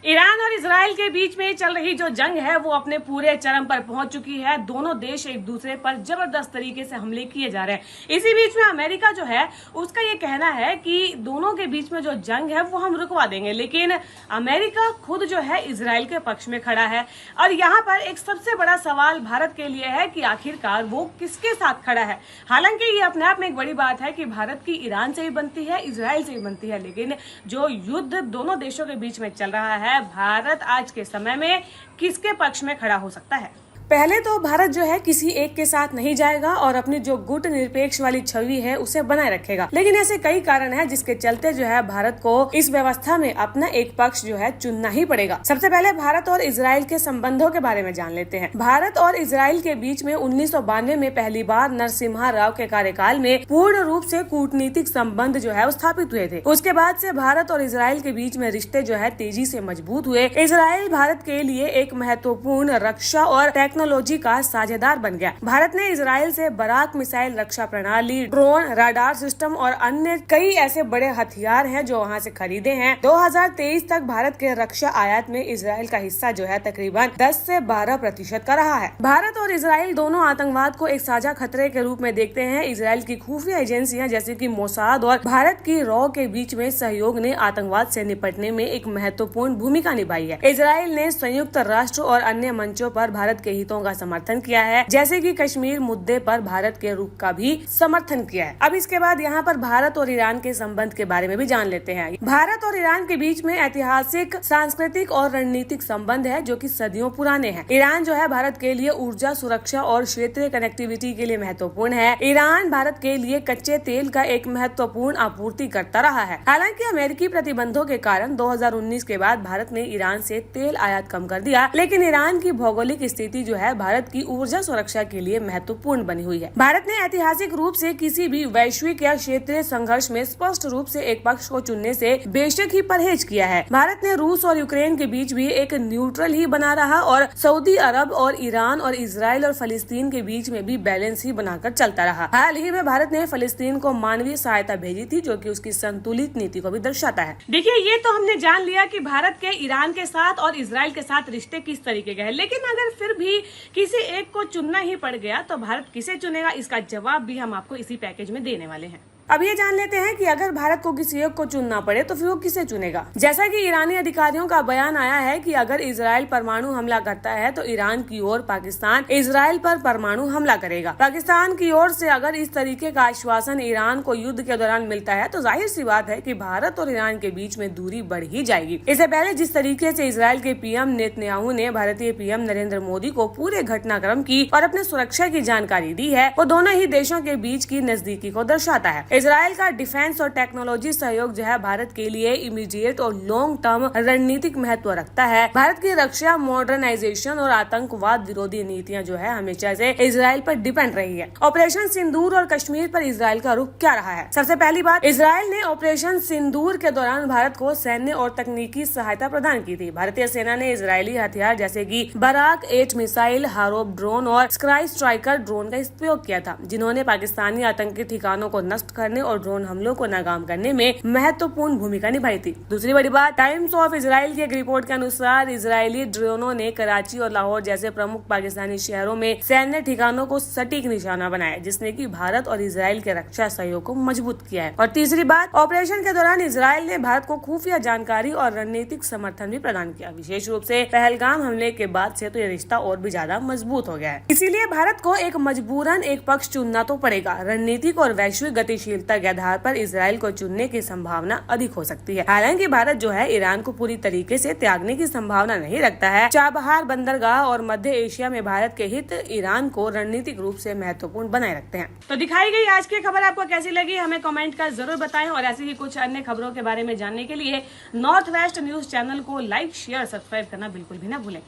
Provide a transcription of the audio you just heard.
Iran और Israel के बीच में चल रही जो जंग है वो अपने पूरे चरम पर पहुंच चुकी है। दोनों देश एक दूसरे पर जबरदस्त तरीके से हमले किए जा रहे हैं। इसी बीच में अमेरिका जो है उसका ये कहना है कि दोनों के बीच में जो जंग है वो हम रुकवा देंगे, लेकिन अमेरिका खुद जो है इजराइल के पक्ष में खड़ा है। और यहाँ पर एक सबसे बड़ा सवाल भारत के लिए है कि आखिरकार वो किसके साथ खड़ा है। हालांकि ये अपने आप में एक बड़ी बात है कि भारत की ईरान से भी बनती है, इजराइल से भी बनती है, लेकिन जो युद्ध दोनों देशों के बीच में चल रहा है, भारत आज के समय में किसके पक्ष में खड़ा हो सकता है। पहले तो भारत जो है किसी एक के साथ नहीं जाएगा और अपनी जो गुट निरपेक्ष वाली छवि है उसे बनाए रखेगा, लेकिन ऐसे कई कारण हैं जिसके चलते जो है भारत को इस व्यवस्था में अपना एक पक्ष जो है चुनना ही पड़ेगा। सबसे पहले भारत और इजराइल के संबंधों के बारे में जान लेते हैं। भारत और इजराइल के बीच में 1992 में पहली बार नरसिम्हा राव के कार्यकाल में पूर्ण रूप से कूटनीतिक संबंध जो है स्थापित हुए थे। उसके बाद से भारत और इजराइल के बीच में रिश्ते जो है तेजी से मजबूत हुए। इजराइल भारत के लिए एक महत्वपूर्ण रक्षा और टेक्नोलॉजी का साझेदार बन गया। भारत ने इजराइल से बराक मिसाइल रक्षा प्रणाली, ड्रोन, राडार सिस्टम और अन्य कई ऐसे बड़े हथियार हैं जो वहां से खरीदे हैं। 2023 तक भारत के रक्षा आयात में इजराइल का हिस्सा जो है तकरीबन 10 से 12% का रहा है। भारत और इजराइल दोनों आतंकवाद को एक साझा खतरे के रूप में देखते हैं। इजराइल की खुफिया एजेंसियां जैसे कि मोसाद और भारत की रॉ के बीच में सहयोग ने आतंकवाद से निपटने में एक महत्वपूर्ण भूमिका निभाई है। इजराइल ने संयुक्त राष्ट्र और अन्य मंचों पर भारत के हितों का समर्थन किया है, जैसे कि कश्मीर मुद्दे पर भारत के रुख का भी समर्थन किया है। अब इसके बाद यहाँ पर भारत और ईरान के संबंध के बारे में भी जान लेते हैं। भारत और ईरान के बीच में ऐतिहासिक, सांस्कृतिक और रणनीतिक संबंध है जो कि सदियों पुराने हैं। ईरान जो है भारत के लिए ऊर्जा सुरक्षा और क्षेत्रीय कनेक्टिविटी के लिए महत्वपूर्ण है। ईरान भारत के लिए कच्चे तेल का एक महत्वपूर्ण आपूर्ति करता रहा है। हालांकि अमेरिकी प्रतिबंधों के कारण 2019 के बाद भारत ने ईरान से तेल आयात कम कर दिया, लेकिन ईरान की भौगोलिक स्थिति जो है भारत की ऊर्जा सुरक्षा के लिए महत्वपूर्ण बनी हुई है। भारत ने ऐतिहासिक रूप से किसी भी वैश्विक या क्षेत्रीय संघर्ष में स्पष्ट रूप से एक पक्ष को चुनने से बेशक ही परहेज किया है। भारत ने रूस और यूक्रेन के बीच भी एक न्यूट्रल ही बना रहा और सऊदी अरब और ईरान और इजराइल और फलस्तीन के बीच में भी बैलेंस ही बनाकर चलता रहा। हाल ही में भारत ने फलस्तीन को मानवीय सहायता भेजी थी, जो कि उसकी संतुलित नीति को भी दर्शाता है। देखिए, ये तो हमने जान लिया कि भारत के ईरान के साथ और इजराइल के साथ रिश्ते किस तरीके के हैं, लेकिन अगर फिर भी किसी एक को चुनना ही पड़ गया तो भारत किसे चुनेगा, इसका जवाब भी हम आपको इसी पैकेज में देने वाले हैं। अब ये जान लेते हैं कि अगर भारत को किसी एक को चुनना पड़े तो फिर वो किसे चुनेगा। जैसा कि ईरानी अधिकारियों का बयान आया है कि अगर इजराइल परमाणु हमला करता है तो ईरान की ओर पाकिस्तान इजराइल पर परमाणु हमला करेगा। पाकिस्तान की ओर से अगर इस तरीके का आश्वासन ईरान को युद्ध के दौरान मिलता है तो जाहिर सी बात है कि भारत और ईरान के बीच में दूरी बढ़ ही जाएगी। इससे पहले जिस तरीके से इजराइल के पीएम नेतन्याहू ने भारतीय पीएम नरेंद्र मोदी को पूरे घटनाक्रम की और अपने सुरक्षा की जानकारी दी है, वो दोनों ही देशों के बीच की नजदीकी को दर्शाता है। इजराइल का डिफेंस और टेक्नोलॉजी सहयोग जो है भारत के लिए इमीडिएट और लॉन्ग टर्म रणनीतिक महत्व रखता है। भारत की रक्षा, मॉडर्नाइजेशन और आतंकवाद विरोधी नीतियां जो है हमेशा से इजराइल पर डिपेंड रही है। ऑपरेशन सिंदूर और कश्मीर पर इजराइल का रुख क्या रहा है। सबसे पहली बात, इजराइल ने ऑपरेशन सिंदूर के दौरान भारत को सैन्य और तकनीकी सहायता प्रदान की थी। भारतीय सेना ने इजरायली हथियार जैसे कि बराक 8 मिसाइल, हारोप ड्रोन और स्काई स्ट्राइकर ड्रोन का उपयोग किया था, जिन्होंने पाकिस्तानी आतंकी ठिकानों को नष्ट करने और ड्रोन हमलों को नाकाम करने में महत्वपूर्ण भूमिका निभाई थी। दूसरी बड़ी बात, टाइम्स ऑफ इजराइल की एक रिपोर्ट के अनुसार इजरायली ड्रोनों ने कराची और लाहौर जैसे प्रमुख पाकिस्तानी शहरों में सैन्य ठिकानों को सटीक निशाना बनाया, जिसने कि भारत और इजराइल के रक्षा सहयोग को मजबूत किया है। और तीसरी बात, ऑपरेशन के दौरान इजराइल ने भारत को खुफिया जानकारी और रणनीतिक समर्थन भी प्रदान किया। विशेष रूप से पहलगाम हमले के बाद से तो ये रिश्ता और भी ज्यादा मजबूत हो गया है। इसीलिए भारत को एक मजबूरन एक पक्ष चुनना तो पड़ेगा। रणनीतिक और वैश्विक गतिशीलता के आधार पर इजराइल को चुनने की संभावना अधिक हो सकती है। हालांकि भारत जो है ईरान को पूरी तरीके से त्यागने की संभावना नहीं रखता है। चाबहार बंदरगाह और मध्य एशिया में भारत के हित ईरान को रणनीतिक रूप से महत्वपूर्ण बनाए रखते हैं। तो दिखाई गई आज की खबर आपको कैसी लगी, हमें कमेंट कर जरूर बताएं और ऐसी ही कुछ अन्य खबरों के बारे में जानने के लिए नॉर्थ वेस्ट न्यूज चैनल को लाइक, शेयर, सब्सक्राइब करना बिल्कुल भी न भूलें।